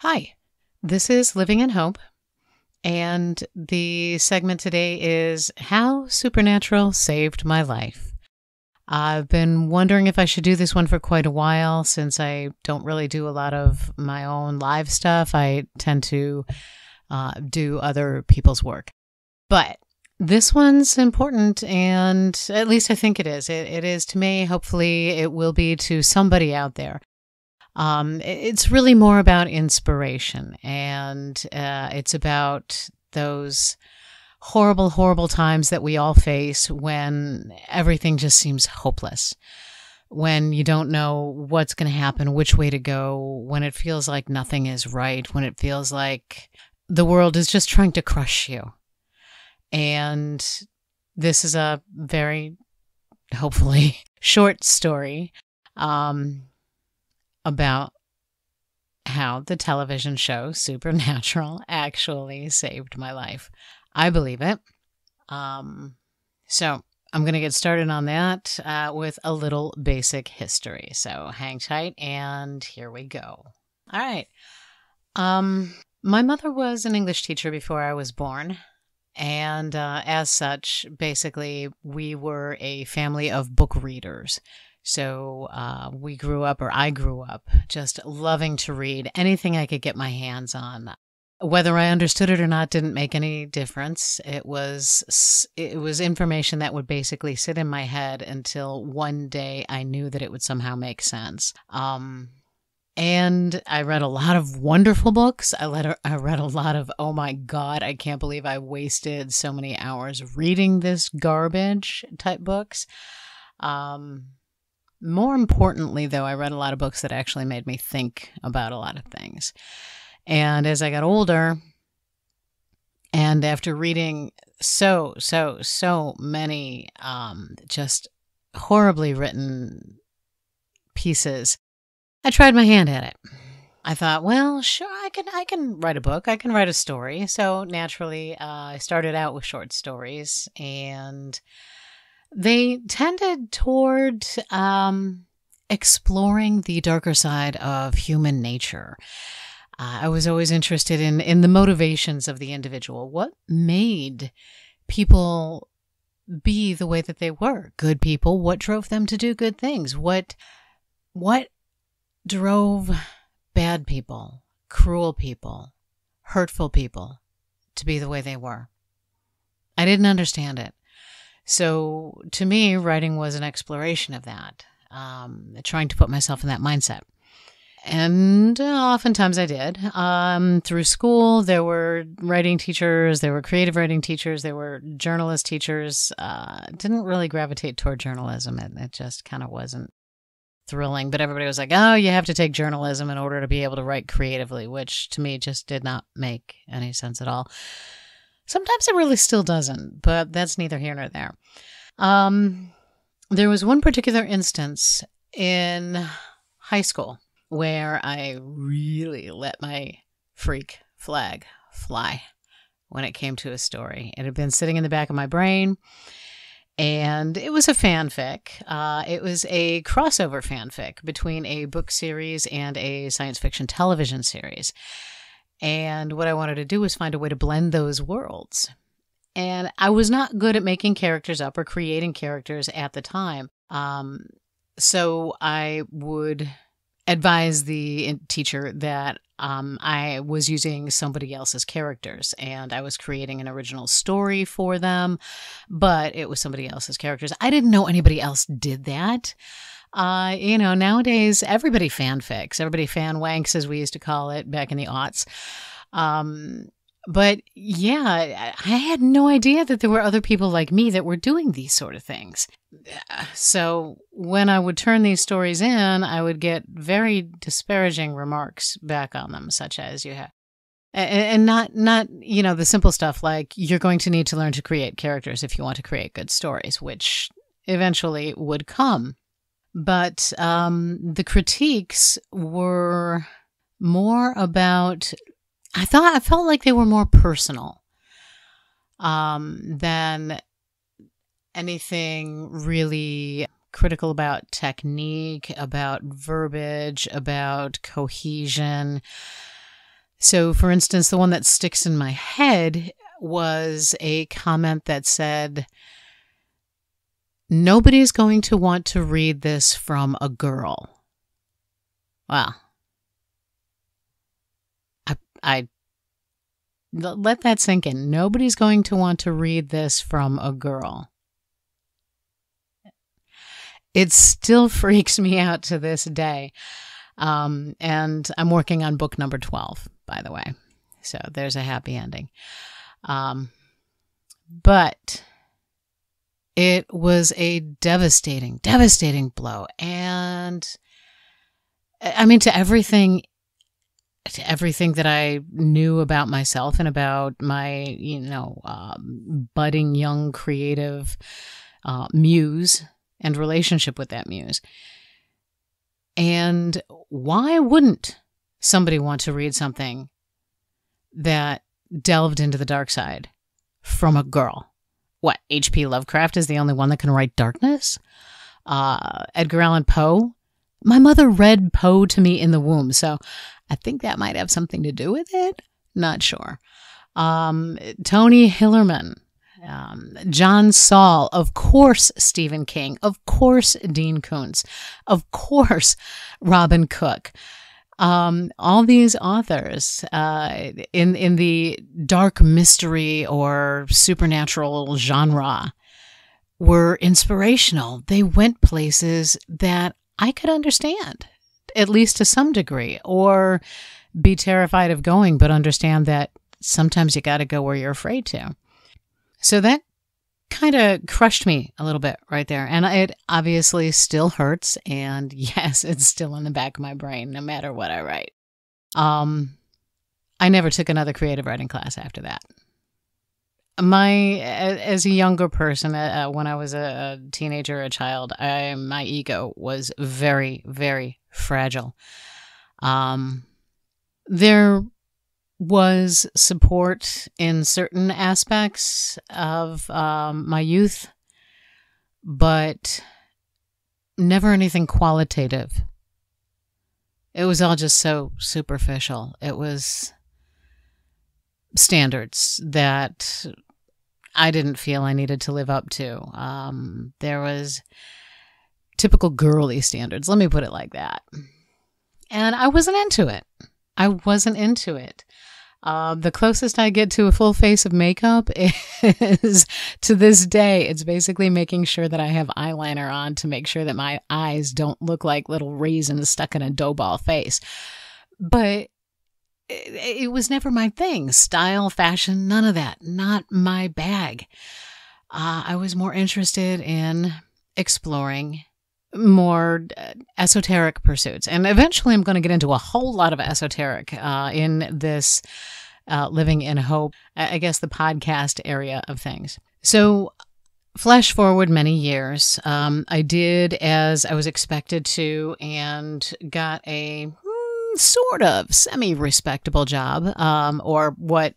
Hi, this is Living in Hope, and the segment today is How Supernatural Saved My Life. I've been wondering if I should do this one for quite a while since I don't really do a lot of my own live stuff. I tend to do other people's work. But this one's important, and at least I think it is. It is to me. Hopefully, it will be to somebody out there. It's really more about inspiration, and it's about those horrible, horrible times that we all face when everything just seems hopeless, when you don't know what's going to happen, which way to go, when it feels like nothing is right, when it feels like the world is just trying to crush you. And this is a very, hopefully, short story about how the television show Supernatural actually saved my life. I believe it. So I'm going to get started on that with a little basic history. So hang tight, and here we go. All right. My mother was an English teacher before I was born. And as such, basically, we were a family of book readers. So I grew up just loving to read anything I could get my hands on. Whether I understood it or not didn't make any difference. It was information that would basically sit in my head until one day I knew that it would somehow make sense. And I read a lot of wonderful books. I read a lot of, oh my God, I can't believe I wasted so many hours reading this garbage type books. More importantly, though, I read a lot of books that actually made me think about a lot of things. And as I got older, and after reading so many just horribly written pieces, I tried my hand at it. I thought, well, sure, I can write a book. I can write a story. So naturally, I started out with short stories, and they tended toward exploring the darker side of human nature. I was always interested in the motivations of the individual. What made people be the way that they were? Good people. What drove them to do good things? What drove bad people, cruel people, hurtful people to be the way they were? I didn't understand it. So to me, writing was an exploration of that, trying to put myself in that mindset. And oftentimes I did. Through school, there were writing teachers, there were creative writing teachers, there were journalist teachers. Didn't really gravitate toward journalism. It just kind of wasn't thrilling. But everybody was like, oh, you have to take journalism in order to be able to write creatively, which to me just did not make any sense at all. Sometimes it really still doesn't, but that's neither here nor there. There was one particular instance in high school where I really let my freak flag fly when it came to a story. It had been sitting in the back of my brain, and it was a fanfic. It was a crossover fanfic between a book series and a science fiction television series. And what I wanted to do was find a way to blend those worlds. And I was not good at making characters up or creating characters at the time. So I would advise the teacher that I was using somebody else's characters, and I was creating an original story for them, but it was somebody else's characters. I didn't know anybody else did that. Nowadays, everybody fanfics, everybody fanwanks, as we used to call it back in the aughts. But yeah, I had no idea that there were other people like me that were doing these sort of things. So when I would turn these stories in, I would get very disparaging remarks back on them, such as you have. And not the simple stuff like you're going to need to learn to create characters if you want to create good stories, which eventually would come. But the critiques were more about, I felt like they were more personal than anything really critical about technique, about verbiage, about cohesion. So, for instance, the one that sticks in my head was a comment that said, "Nobody's going to want to read this from a girl." Wow. I let that sink in. Nobody's going to want to read this from a girl. It still freaks me out to this day. And I'm working on book number 12, by the way. So there's a happy ending. But it was a devastating, devastating blow. And I mean, to everything that I knew about myself and about my, budding young creative muse and relationship with that muse. And why wouldn't somebody want to read something that delved into the dark side from a girl? What, H.P. Lovecraft is the only one that can write darkness? Edgar Allan Poe? My mother read Poe to me in the womb, so I think that might have something to do with it. Not sure. Tony Hillerman, John Saul, of course Stephen King, of course Dean Koontz, of course Robin Cook. All these authors in the dark mystery or supernatural genre were inspirational. They went places that I could understand, at least to some degree, or be terrified of going, but understand that sometimes you got to go where you're afraid to. So that kind of crushed me a little bit right there. And it obviously still hurts. And yes, it's still in the back of my brain, no matter what I write. I never took another creative writing class after that. As a younger person, when I was a teenager, a child, my ego was very, very fragile. There was support in certain aspects of my youth, but never anything qualitative. It was all just so superficial. It was standards that I didn't feel I needed to live up to. There was typical girly standards, let me put it like that. And I wasn't into it. The closest I get to a full face of makeup is, to this day, it's basically making sure that I have eyeliner on to make sure that my eyes don't look like little raisins stuck in a dough ball face. But it was never my thing. Style, fashion, none of that. Not my bag. I was more interested in exploring more esoteric pursuits. And eventually I'm going to get into a whole lot of esoteric in this Living in Hope, I guess the podcast area of things. So flash forward many years. I did as I was expected to and got a sort of semi-respectable job, or what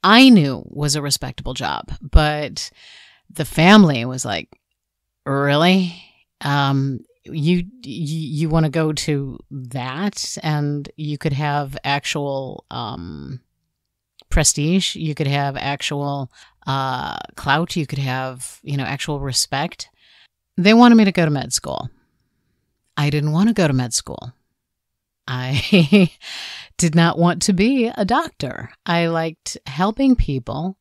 I knew was a respectable job. But the family was like, really? You want to go to that, and you could have actual prestige, you could have actual clout, you could have, actual respect. They wanted me to go to med school. I didn't want to go to med school. I did not want to be a doctor. I liked helping people,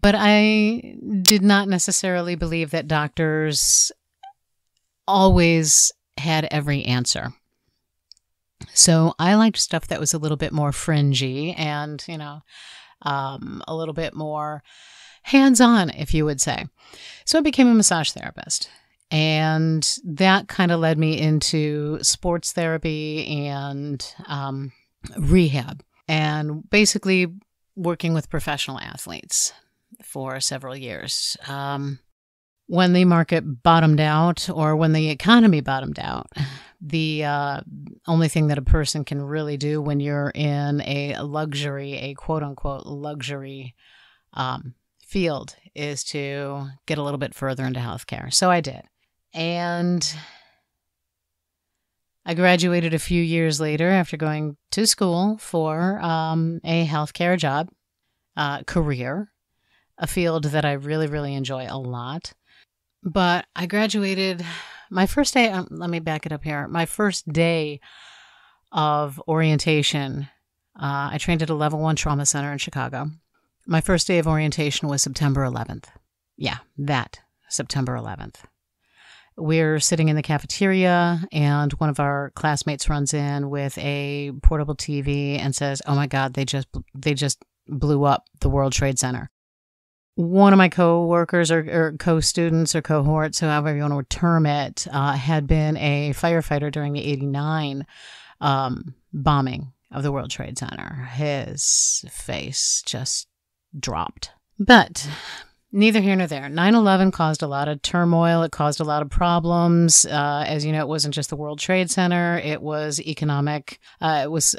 but I did not necessarily believe that doctors always had every answer. So I liked stuff that was a little bit more fringy and, a little bit more hands-on, if you would say. So I became a massage therapist. And that kind of led me into sports therapy and rehab, and basically working with professional athletes for several years. When the market bottomed out, or when the economy bottomed out, the only thing that a person can really do when you're in a quote-unquote luxury field is to get a little bit further into healthcare. So I did. And I graduated a few years later after going to school for a healthcare job, career, a field that I really, really enjoy a lot. But I graduated my first day. Let me back it up here. My first day of orientation, I trained at a level 1 trauma center in Chicago. My first day of orientation was September 11th. Yeah, that September 11th. We're sitting in the cafeteria, and one of our classmates runs in with a portable TV and says, "Oh my God, they just blew up the World Trade Center." One of my co-workers or co-students or cohorts, however you want to term it, had been a firefighter during the '89 bombing of the World Trade Center. His face just dropped. But neither here nor there. 9/11 caused a lot of turmoil. It caused a lot of problems. As you know, it wasn't just the World Trade Center. It was economic. It was,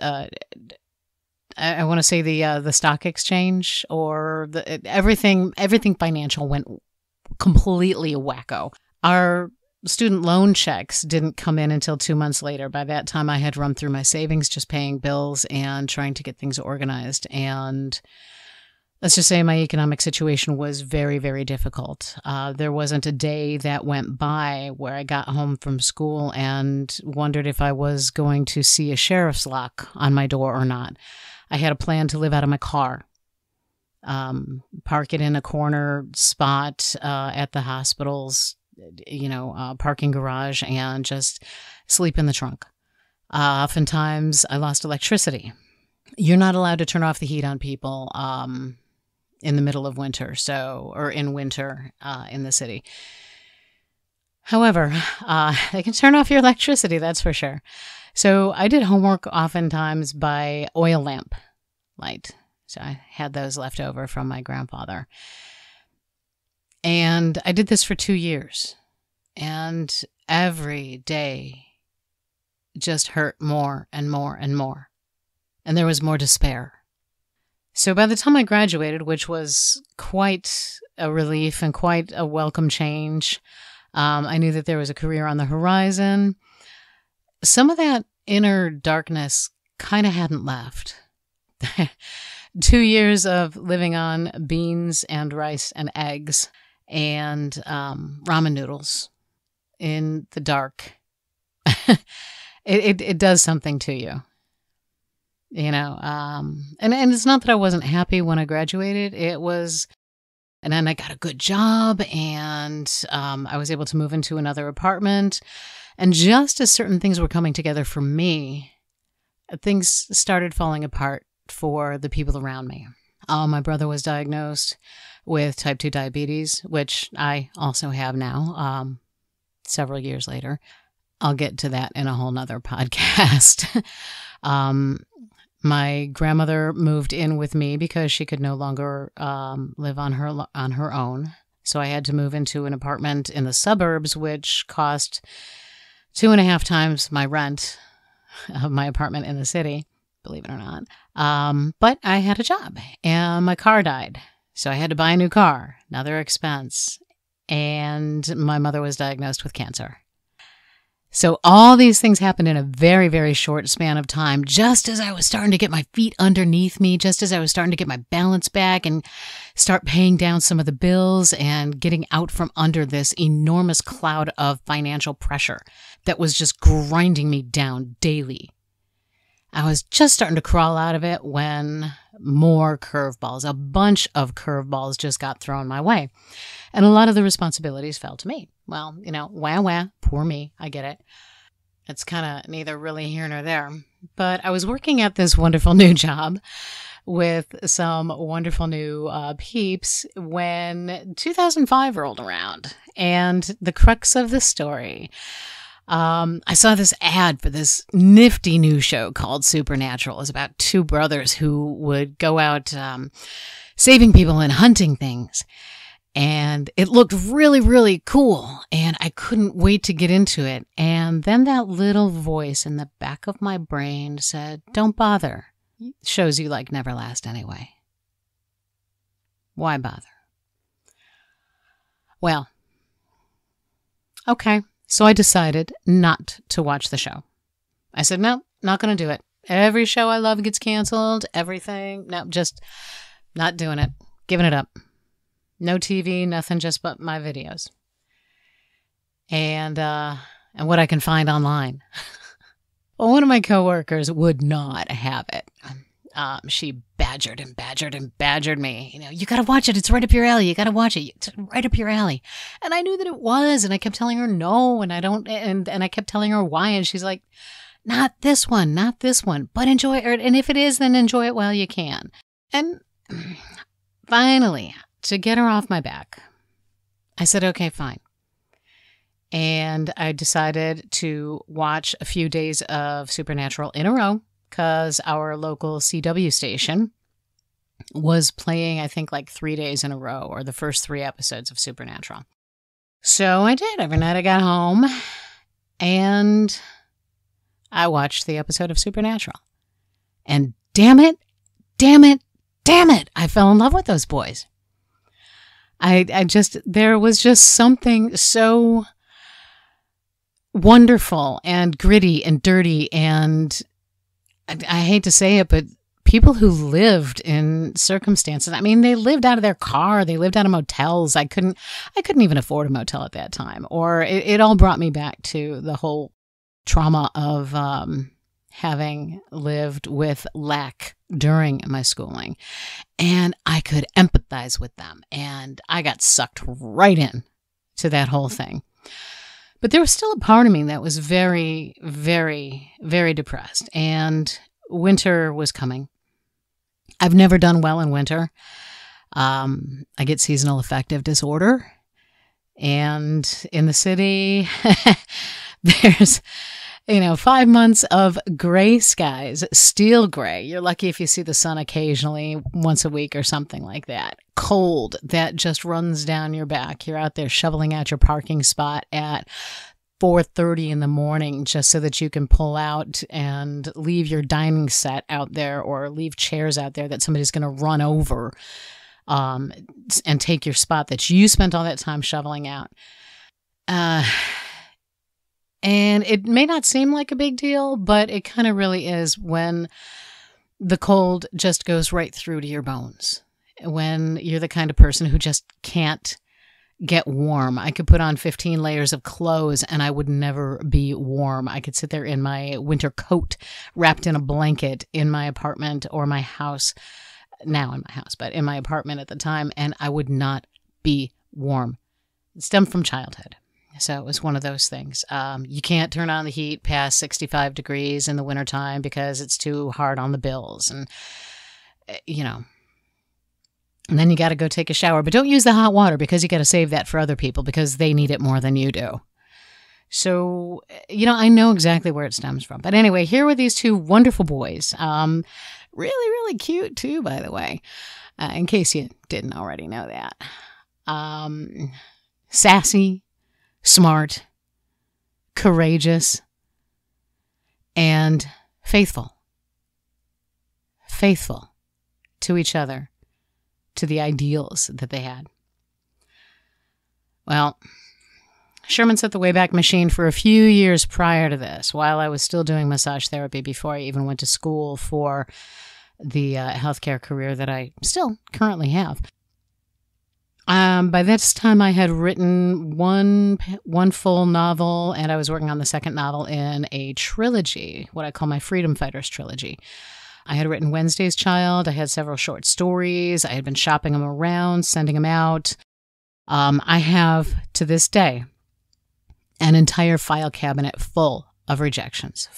I want to say the stock exchange or everything financial went completely wacko. Our student loan checks didn't come in until 2 months later. By that time, I had run through my savings, just paying bills and trying to get things organized. And let's just say my economic situation was very, very difficult. There wasn't a day that went by where I got home from school and wondered if I was going to see a sheriff's lock on my door or not. I had a plan to live out of my car, park it in a corner spot at the hospital's, parking garage, and just sleep in the trunk. Oftentimes, I lost electricity. You're not allowed to turn off the heat on people in the middle of winter, or in winter in the city. However, they can turn off your electricity, that's for sure. So I did homework oftentimes by oil lamp light. So I had those left over from my grandfather. And I did this for 2 years. And every day just hurt more and more and more. And there was more despair. So by the time I graduated, which was quite a relief and quite a welcome change, I knew that there was a career on the horizon. Some of that inner darkness kind of hadn't left. 2 years of living on beans and rice and eggs and ramen noodles in the dark. It does something to you. And it's not that I wasn't happy when I graduated. And then I got a good job, and I was able to move into another apartment. And just as certain things were coming together for me, things started falling apart for the people around me. My brother was diagnosed with type 2 diabetes, which I also have now, several years later. I'll get to that in a whole nother podcast. My grandmother moved in with me because she could no longer live on her own. So I had to move into an apartment in the suburbs, which cost 2.5 times my rent of my apartment in the city, believe it or not. But I had a job, and my car died. So I had to buy a new car, another expense. And my mother was diagnosed with cancer. So all these things happened in a very, very short span of time, just as I was starting to get my feet underneath me, just as I was starting to get my balance back and start paying down some of the bills and getting out from under this enormous cloud of financial pressure that was just grinding me down daily. I was just starting to crawl out of it when more curveballs, a bunch of curveballs just got thrown my way. And a lot of the responsibilities fell to me. Well, wah, poor me. I get it. It's kind of neither really here nor there. But I was working at this wonderful new job with some wonderful new peeps when 2005 rolled around. And the crux of the story, I saw this ad for this nifty new show called Supernatural. It was about 2 brothers who would go out saving people and hunting things. And it looked really, really cool. And I couldn't wait to get into it. And then that little voice in the back of my brain said, "Don't bother. Shows you like never last anyway. Why bother?" Well, okay. So I decided not to watch the show. I said, no, not going to do it. Every show I love gets canceled. Everything. No, just not doing it. Giving it up. No TV, nothing, just but my videos. And what I can find online. Well, one of my coworkers would not have it. She badgered and badgered and badgered me. You know, you got to watch it. It's right up your alley. You got to watch it. It's right up your alley. And I knew that it was, and I kept telling her no, and I don't, and I kept telling her why, and she's like, not this one, but enjoy it. And if it is, then enjoy it while you can. And finally, to get her off my back, I said, okay, fine. And I decided to watch a few days of Supernatural in a row because our local CW station was playing, I think, like 3 days in a row, or the first 3 episodes of Supernatural. So I did. Every night I got home and I watched the episode of Supernatural. And damn it, I fell in love with those boys. There was just something so wonderful and gritty and dirty, and I hate to say it, but people who lived in circumstances, I mean, they lived out of their car, they lived out of motels. I couldn't even afford a motel at that time. Or it all brought me back to the whole trauma of having lived with lack during my schooling. And I could empathize with them, and I got sucked right in to that whole thing. But there was still a part of me that was very, very, very depressed, and winter was coming. I've never done well in winter. I get seasonal affective disorder, and in the city, there's 5 months of gray skies, steel gray. You're lucky if you see the sun occasionally once a week or something like that. Cold that just runs down your back. You're out there shoveling out your parking spot at 4:30 in the morning just so that you can pull out and leave your dining set out there, or leave chairs out there that somebody's going to run over and take your spot that you spent all that time shoveling out. And it may not seem like a big deal, but it kind of really is when the cold just goes right through to your bones. When you're the kind of person who just can't get warm. I could put on 15 layers of clothes and I would never be warm. I could sit there in my winter coat wrapped in a blanket in my apartment or my house, now in my house, but in my apartment at the time, and I would not be warm. It stemmed from childhood. So it was one of those things. You can't turn on the heat past 65 degrees in the wintertime because it's too hard on the bills. And, and then you got to go take a shower. But don't use the hot water because you got to save that for other people because they need it more than you do. So, I know exactly where it stems from. But anyway, here were these 2 wonderful boys. Really, really cute too, by the way, in case you didn't already know that. Sassy, smart, courageous, and faithful. Faithful to each other, to the ideals that they had. Well, Sherman set the Wayback Machine for a few years prior to this, while I was still doing massage therapy, before I even went to school for the healthcare career that I still currently have. By this time, I had written one full novel, and I was working on the second novel in a trilogy, what I call my Freedom Fighters trilogy. I had written Wednesday's Child. I had several short stories. I had been shopping them around, sending them out. I have, to this day, an entire file cabinet full of rejections.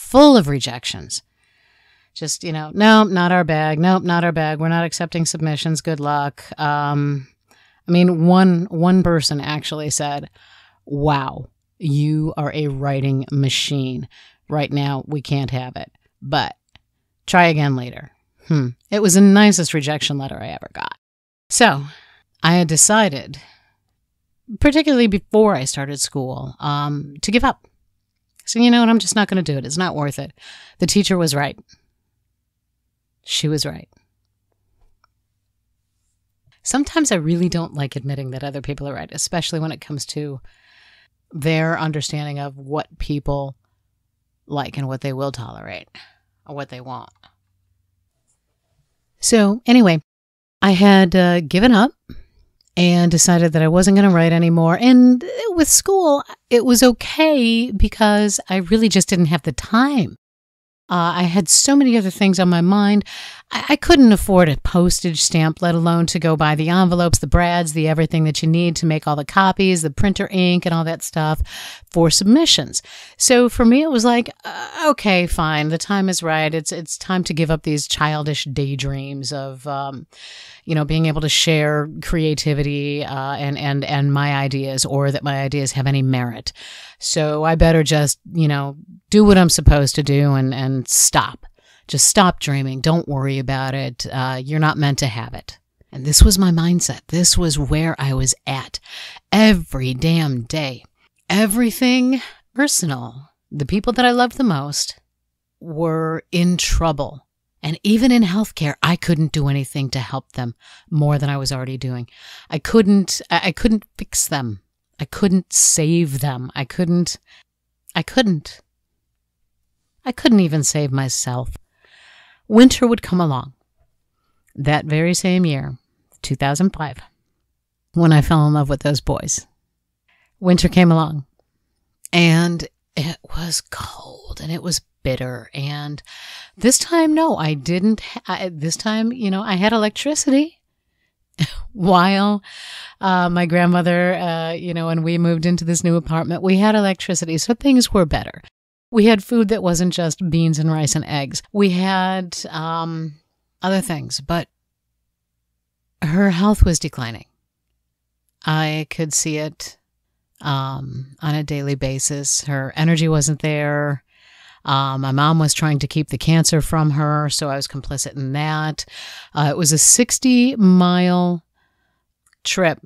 Just, nope, not our bag. Nope, not our bag. We're not accepting submissions. Good luck. One person actually said, wow, you are a writing machine. Right now, we can't have it, but try again later. It was the nicest rejection letter I ever got. So I had decided, particularly before I started school, to give up. So you know what? I'm just not going to do it. It's not worth it. The teacher was right. She was right. Sometimes I really don't like admitting that other people are right, especially when it comes to their understanding of what people like and what they will tolerate or what they won't. So anyway, I had given up and decided that I wasn't going to write anymore. And with school, it was okay because I really just didn't have the time. I had so many other things on my mind. I couldn't afford a postage stamp, let alone to go buy the envelopes, the brads, the everything that you need to make all the copies, the printer ink and all that stuff for submissions. So for me, it was like, okay, fine. The time is right. It's time to give up these childish daydreams of, being able to share creativity and my ideas, or that my ideas have any merit. So I better just, do what I'm supposed to do and stop. Just stop dreaming. Don't worry about it. You're not meant to have it. And this was my mindset. This was where I was at every damn day. Everything personal. The people that I loved the most were in trouble. And even in healthcare, I couldn't do anything to help them more than I was already doing. I couldn't fix them. I couldn't save them. I couldn't even save myself. Winter would come along. That very same year, 2005, when I fell in love with those boys. Winter came along, and it was cold, and it was bitter. And this time, no, I didn't. This time, I had electricity. While my grandmother, when we moved into this new apartment, we had electricity, so things were better. We had food that wasn't just beans and rice and eggs. We had other things, but her health was declining. I could see it on a daily basis. Her energy wasn't there. My mom was trying to keep the cancer from her, so I was complicit in that. It was a 60-mile trip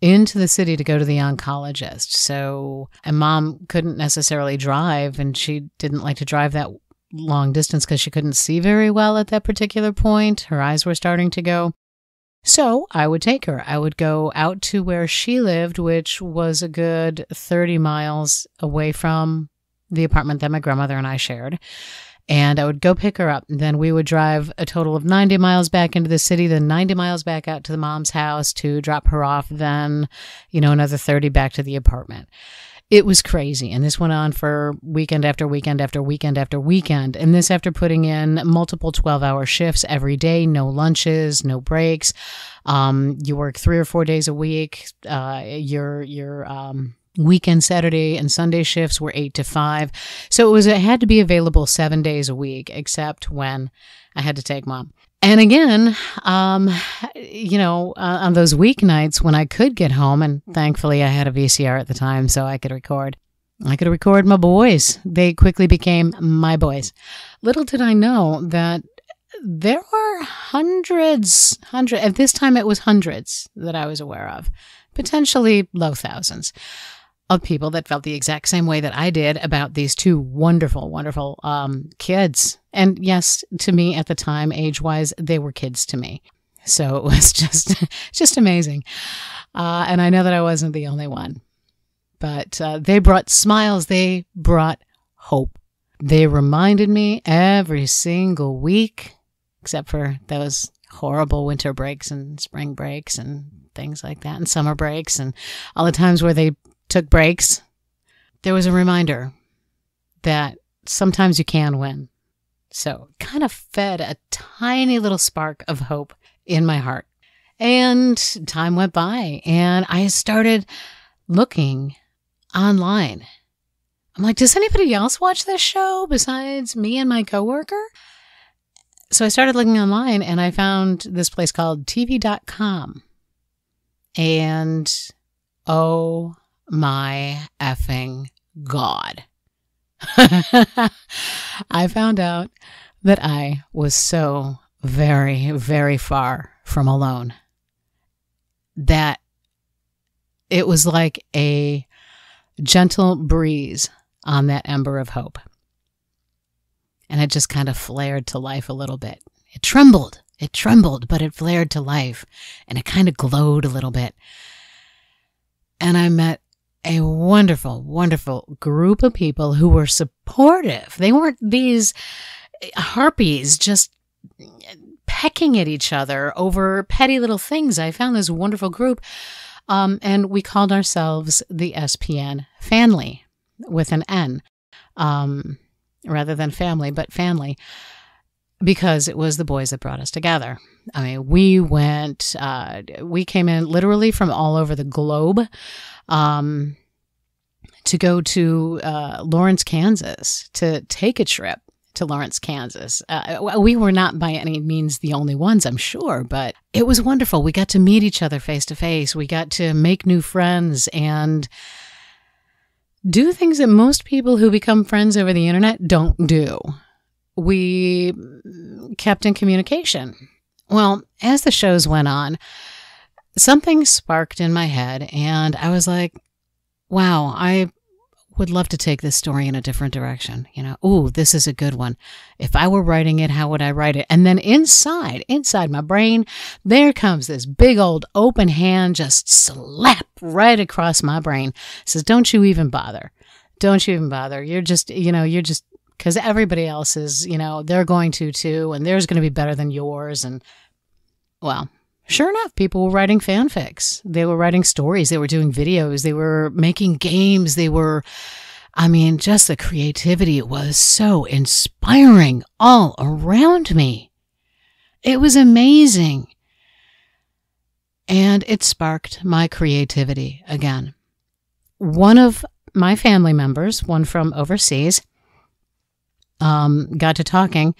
into the city to go to the oncologist. And Mom couldn't necessarily drive, and she didn't like to drive that long distance because she couldn't see very well at that particular point. Her eyes were starting to go. So I would take her. I would go out to where she lived, which was a good 30 miles away from the apartment that my grandmother and I shared. And I would go pick her up. And then we would drive a total of 90 miles back into the city, then 90 miles back out to the mom's house to drop her off, then, another 30 back to the apartment. It was crazy. And this went on for weekend after weekend after weekend after weekend. And this after putting in multiple 12-hour shifts every day, no lunches, no breaks. You work 3 or 4 days a week. Your weekend Saturday and Sunday shifts were 8 to 5. So it had to be available 7 days a week, except when I had to take Mom. And again, on those weeknights when I could get home, and thankfully I had a VCR at the time so I could record my boys. They quickly became my boys. Little did I know that there were hundreds, at this time it was hundreds that I was aware of, potentially low thousands, of people that felt the exact same way that I did about these two wonderful, wonderful kids. And yes, to me at the time, age-wise, they were kids to me. So it was just amazing. And I know that I wasn't the only one. But they brought smiles. They brought hope. They reminded me every single week, except for those horrible winter breaks and spring breaks and things like that, and summer breaks, and all the times where they took breaks, there was a reminder that sometimes you can win. So it kind of fed a tiny little spark of hope in my heart. And time went by, and I started looking online. I'm like, does anybody else watch this show besides me and my coworker? So I started looking online, and I found this place called TV.com. And oh my effing God. I found out that I was so very, very far from alone that it was like a gentle breeze on that ember of hope. And it just kind of flared to life a little bit. It trembled, but it flared to life, and it kind of glowed a little bit. And I met a wonderful, wonderful group of people who were supportive. They weren't these harpies just pecking at each other over petty little things. I found this wonderful group, and we called ourselves the SPN faNily, with an N, rather than family, but faNily, because it was the boys that brought us together. I mean, we came in literally from all over the globe to go to Lawrence, Kansas, to take a trip to Lawrence, Kansas. We were not by any means the only ones, I'm sure, but it was wonderful. We got to meet each other face to face. We got to make new friends and do things that most people who become friends over the internet don't do. We kept in communication. Well, as the shows went on, something sparked in my head, and I was like, wow, I would love to take this story in a different direction. Ooh, this is a good one. If I were writing it, how would I write it? And then inside my brain, there comes this big old open hand, just slap right across my brain. It says, don't you even bother. Don't you even bother. You're just, because everybody else is, they're going to too, and theirs going to be better than yours. And well, sure enough, people were writing fanfics. They were writing stories. They were doing videos. They were making games. Just the creativity was so inspiring all around me. It was amazing. And it sparked my creativity again. One of my family members, one from overseas, got to talking,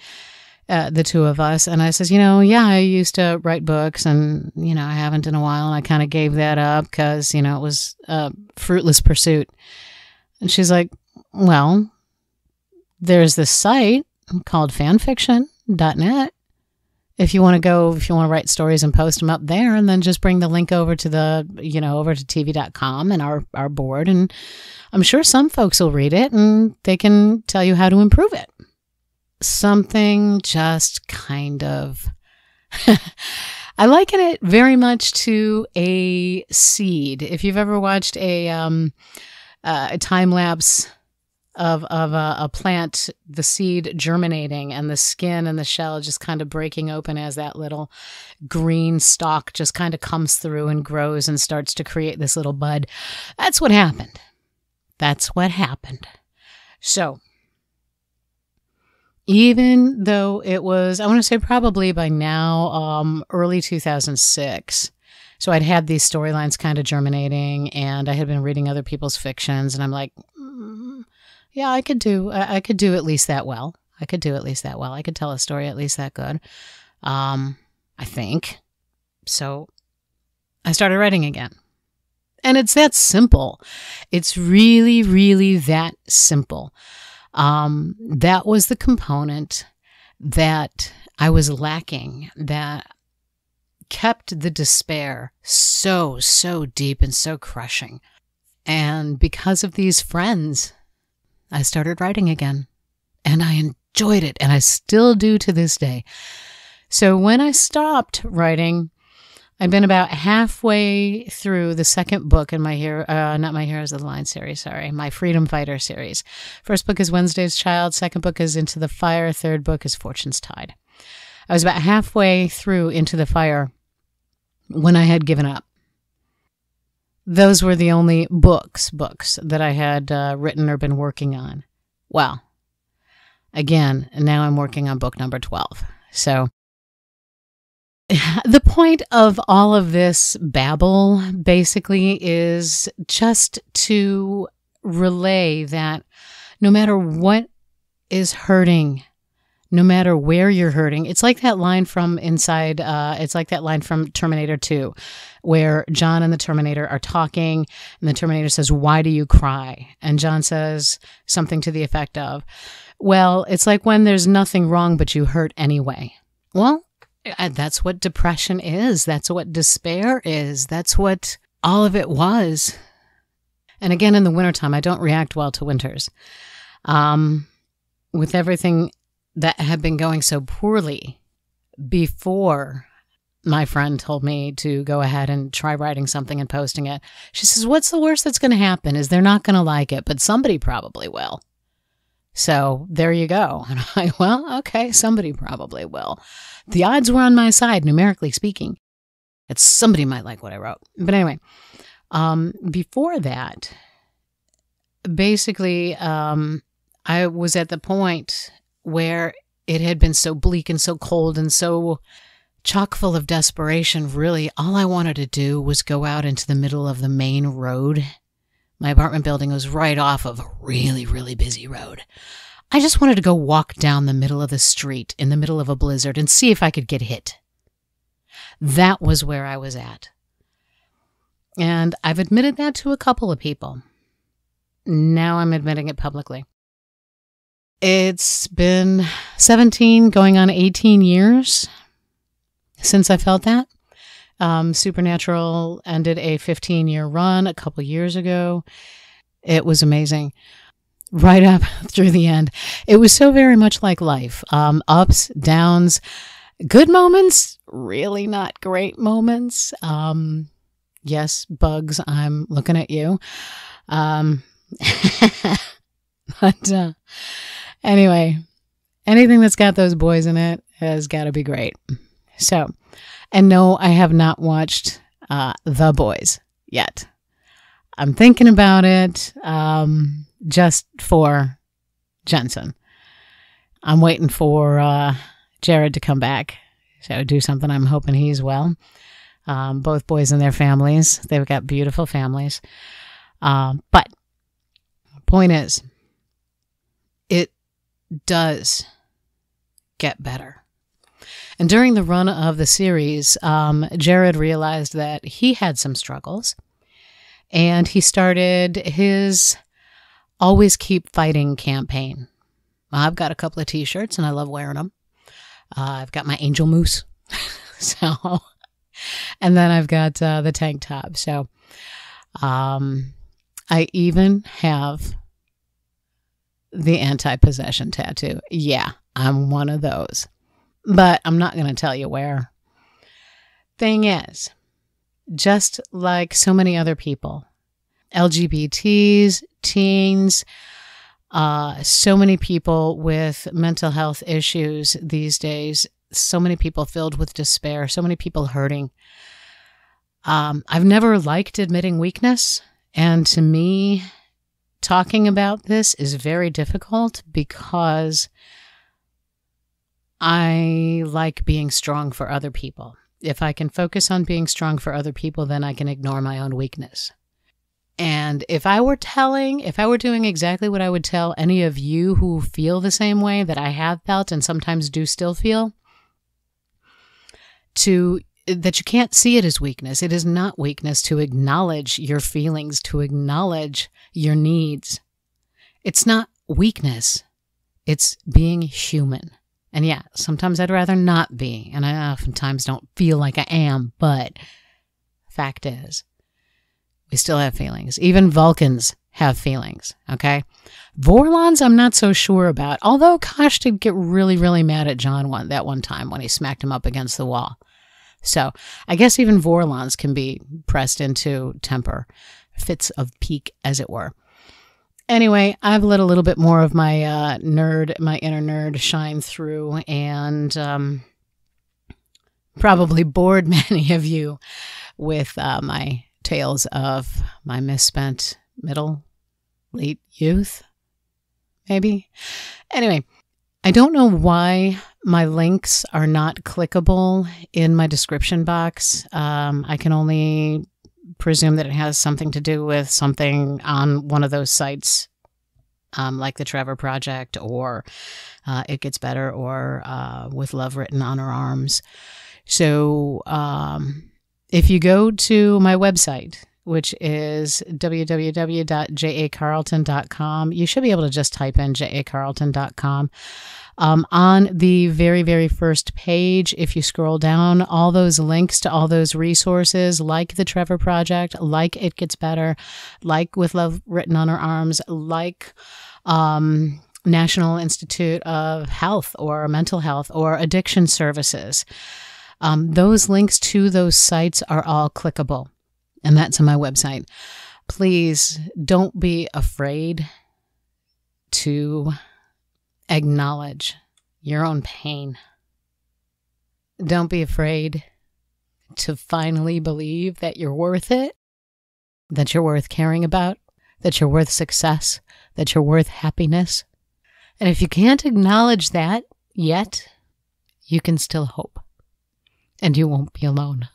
the two of us, and I says, I used to write books, and, I haven't in a while, and I kind of gave that up because, it was a fruitless pursuit. And she's like, well, there's this site called fanfiction.net. If you want to write stories and post them up there, and then just bring the link over to over to tv.com and our board, and I'm sure some folks will read it and they can tell you how to improve it. Something just kind of, I liken it very much to a seed. If you've ever watched a time lapse of a plant, the seed germinating and the skin and the shell just kind of breaking open as that little green stalk just kind of comes through and grows and starts to create this little bud. That's what happened. So, even though it was, I want to say probably by now, early 2006, so I'd had these storylines kind of germinating, and I had been reading other people's fictions, and I'm like, yeah, I could do at least that well. I could tell a story at least that good. I think. So I started writing again. And it's that simple. It's really, really that simple. That was the component that I was lacking, that kept the despair so deep and so crushing. And because of these friends, I started writing again, and I enjoyed it, and I still do to this day. So when I stopped writing, I've been about halfway through the second book in my not My Heroes of the Line series, my Freedom Fighter series. First book is Wednesday's Child, second book is Into the Fire, third book is Fortune's Tide. I was about halfway through Into the Fire when I had given up. Those were the only books that I had written or been working on. Well, again, now I'm working on book number 12. So the point of all of this babble basically is just to relay that no matter what is hurting, no matter where you're hurting, it's like that line from Terminator 2, where John and the Terminator are talking, and the Terminator says, "Why do you cry?" And John says something to the effect of, "Well, it's like when there's nothing wrong, but you hurt anyway." Well, that's what depression is. That's what despair is. That's what all of it was. And again, in the wintertime, I don't react well to winters. With everything that had been going so poorly before my friend told me to go ahead and try writing something and posting it. She says, what's the worst that's going to happen is they're not going to like it, but somebody probably will. So there you go. And I'm like, well, okay, somebody probably will. The odds were on my side, numerically speaking. It's somebody might like what I wrote. But anyway, before that, basically, I was at the point where it had been so bleak and so cold and so chock full of desperation. Really, all I wanted to do was go out into the middle of the main road. My apartment building was right off of a really, really busy road. I just wanted to go walk down the middle of the street in the middle of a blizzard and see if I could get hit. That was where I was at. And I've admitted that to a couple of people. Now I'm admitting it publicly. It's been 17 going on 18 years since I felt that. Supernatural ended a 15-year run a couple years ago. It was amazing. Right up through the end. It was so very much like life. Ups, downs, good moments, really not great moments. Yes, Bugs, I'm looking at you. But anyway, anything that's got those boys in it has got to be great. So, and no, I have not watched The Boys yet. I'm thinking about it just for Jensen. I'm waiting for Jared to come back. So do something. I'm hoping he's well. Both boys and their families. They've got beautiful families. But point is, it does get better. And during the run of the series, Jared realized that he had some struggles. And he started his Always Keep Fighting campaign. I've got a couple of t-shirts and I love wearing them. I've got my angel moose. And then I've got the tank top. So I even have the anti-possession tattoo. Yeah, I'm one of those. But I'm not going to tell you where. Thing is, just like so many other people, LGBTs, teens, so many people with mental health issues these days, so many people filled with despair, so many people hurting. I've never liked admitting weakness. And to me, talking about this is very difficult because I like being strong for other people. If I can focus on being strong for other people, then I can ignore my own weakness. And if I were doing exactly what I would tell any of you who feel the same way that I have felt and sometimes do still feel, that you can't see it as weakness. It is not weakness to acknowledge your feelings, to acknowledge your needs. It's not weakness. It's being human. And yeah, sometimes I'd rather not be, and I oftentimes don't feel like I am, but fact is, we still have feelings. Even Vulcans have feelings, okay? Vorlons, I'm not so sure about, although Kosh did get really, really mad at John that one time when he smacked him up against the wall. So I guess even Vorlons can be pressed into temper, fits of pique, as it were. Anyway, I've let a little bit more of my my inner nerd shine through, and probably bored many of you with my tales of my misspent late youth, maybe. Anyway, I don't know why my links are not clickable in my description box. I can only presume that it has something to do with something on one of those sites, like the Trevor Project or It Gets Better or With Love Written on Her Arms. So if you go to my website, which is www.jacarlton.com, you should be able to just type in jacarlton.com. On the very, very first page, if you scroll down, all those links to all those resources, like the Trevor Project, like It Gets Better, like With Love Written on Her Arms, like National Institute of Health or Mental Health or Addiction Services, Those links to those sites are all clickable, and that's on my website. Please don't be afraid to acknowledge your own pain. Don't be afraid to finally believe that you're worth it, that you're worth caring about, that you're worth success, that you're worth happiness. And if you can't acknowledge that yet, you can still hope, and you won't be alone.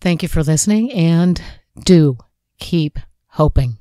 Thank you for listening, and do keep hoping.